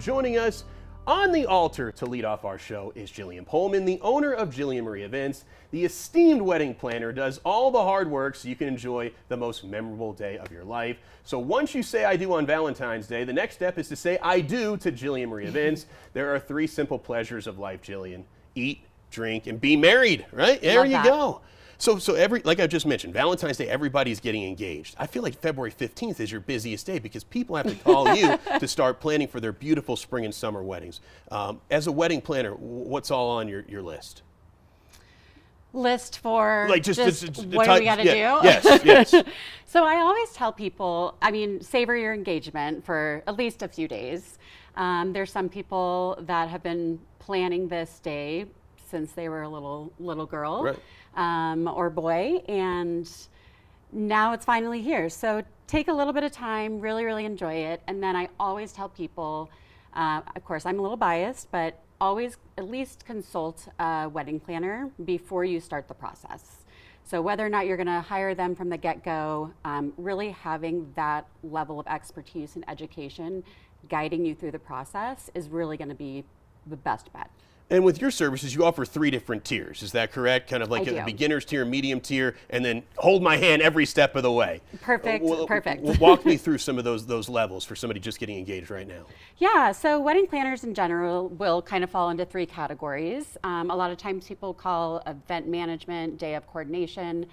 Joining us on the altar to lead off our show is Jillian Pohlman, the owner of Jillian Marie Events. The esteemed wedding planner does all the hard work so you can enjoy the most memorable day of your life. So once you say I do on Valentine's Day, the next step is to say I do to Jillian Marie Events. There are 3 simple pleasures of life, Jillian. Eat, drink, and be married, right? There you go. So like I just mentioned, Valentine's Day, everybody's getting engaged. I feel like February 15th is your busiest day because people have to call you to start planning for their beautiful spring and summer weddings. As a wedding planner, what's all on your list? List for like just what do we got to do? Yes. So I always tell people, savor your engagement for at least a few days. There's some people that have been planning this day since they were a little girl. Right. Or boy, and now it's finally here. So take a little bit of time, really enjoy it. And then I always tell people, of course I'm a little biased, but always at least consult a wedding planner before you start the process. So whether or not you're gonna hire them from the get-go, really having that level of expertise and education guiding you through the process is really gonna be the best bet. And with your services, you offer 3 different tiers. Is that correct? Kind of like a beginner's tier, medium tier, and then hold my hand every step of the way. Perfect. Walk me through some of those levels for somebody just getting engaged right now. Yeah, so wedding planners in general will kind of fall into 3 categories. A lot of times people call event management, day of coordination.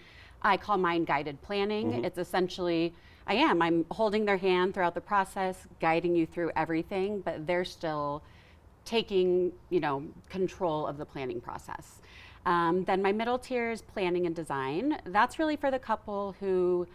I call mine guided planning. It's essentially, I'm holding their hand throughout the process, guiding you through everything, but they're still taking, control of the planning process. Then my middle tier is planning and design. That's really for the couple who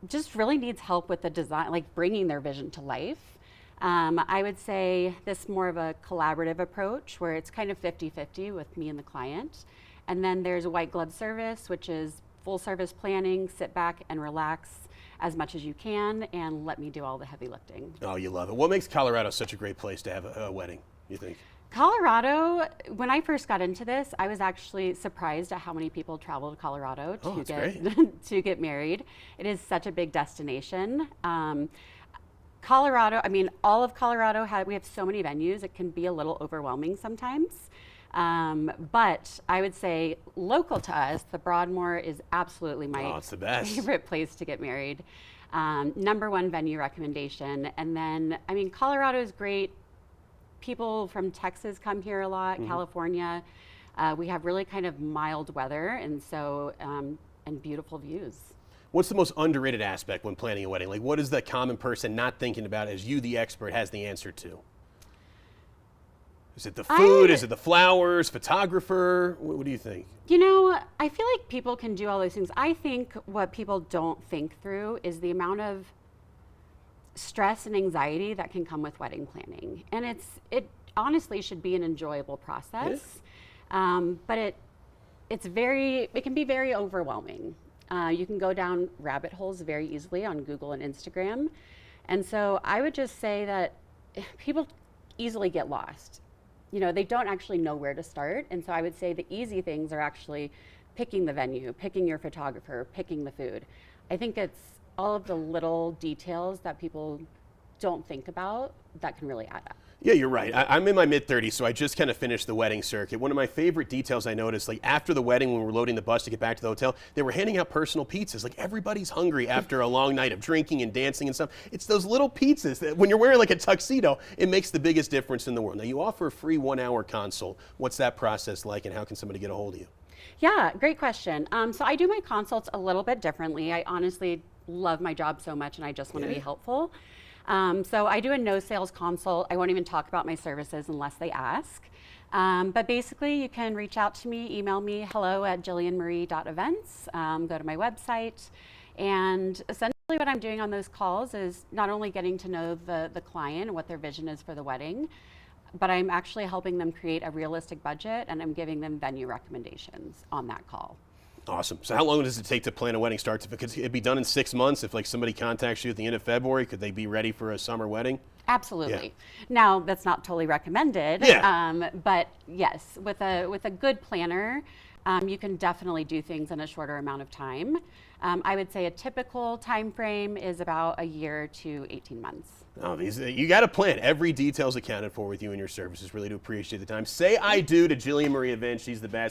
just really needs help with the design, like bringing their vision to life. I would say this more of a collaborative approach where it's kind of 50-50 with me and the client. And then there's a white glove service, which is full service planning, sit back and relax as much as you can and let me do all the heavy lifting. Oh, you love it. What makes Colorado such a great place to have a wedding, you think? Colorado, when I first got into this, I was actually surprised at how many people travel to Colorado to get married. It is such a big destination. Colorado, all of Colorado, we have so many venues, it can be a little overwhelming sometimes. But I would say local to us, the Broadmoor is absolutely my favorite place to get married. #1 venue recommendation. And then, Colorado is great. People from Texas come here a lot, California. We have really kind of mild weather and so, and beautiful views. What's the most underrated aspect when planning a wedding? Like what is the common person not thinking about as you, the expert, has the answer to? Is it the food? Is it the flowers? Photographer? What do you think? I feel like people can do all those things. I think what people don't think through is the amount of stress and anxiety that can come with wedding planning. And it honestly should be an enjoyable process. But it can be very overwhelming. You can go down rabbit holes very easily on Google and Instagram. And so I would just say that people easily get lost. They don't actually know where to start. And so I would say the easy things are actually picking the venue, picking your photographer, picking the food. I think it's all of the little details that people don't think about that can really add up. Yeah, you're right. I'm in my mid-30s, so I just kind of finished the wedding circuit. One of my favorite details I noticed, like after the wedding when we were loading the bus to get back to the hotel, they were handing out personal pizzas. Like everybody's hungry after a long night of drinking and dancing and stuff. It's those little pizzas that when you're wearing like a tuxedo, it makes the biggest difference in the world. Now you offer a free 1-hour consult. What's that process like and how can somebody get a hold of you? Yeah, great question. So I do my consults a little bit differently. I honestly love my job so much and I just want to be helpful. So I do a no sales consult. I won't even talk about my services unless they ask. But basically you can reach out to me, email me, hello@jillianmarie.events, go to my website. And essentially what I'm doing on those calls is not only getting to know the client and what their vision is for the wedding, but I'm actually helping them create a realistic budget and I'm giving them venue recommendations on that call. Awesome. So how long does it take to plan a wedding? Could it be done in 6 months? If like somebody contacts you at the end of February, could they be ready for a summer wedding? Absolutely. Yeah. Now that's not totally recommended, but yes, with a good planner, you can definitely do things in a shorter amount of time. I would say a typical time frame is about a year to 18 months. Oh, you got to plan. Every detail's accounted for with you and your services. Really do appreciate the time. Say I do to Jillian Marie Vince. She's the best.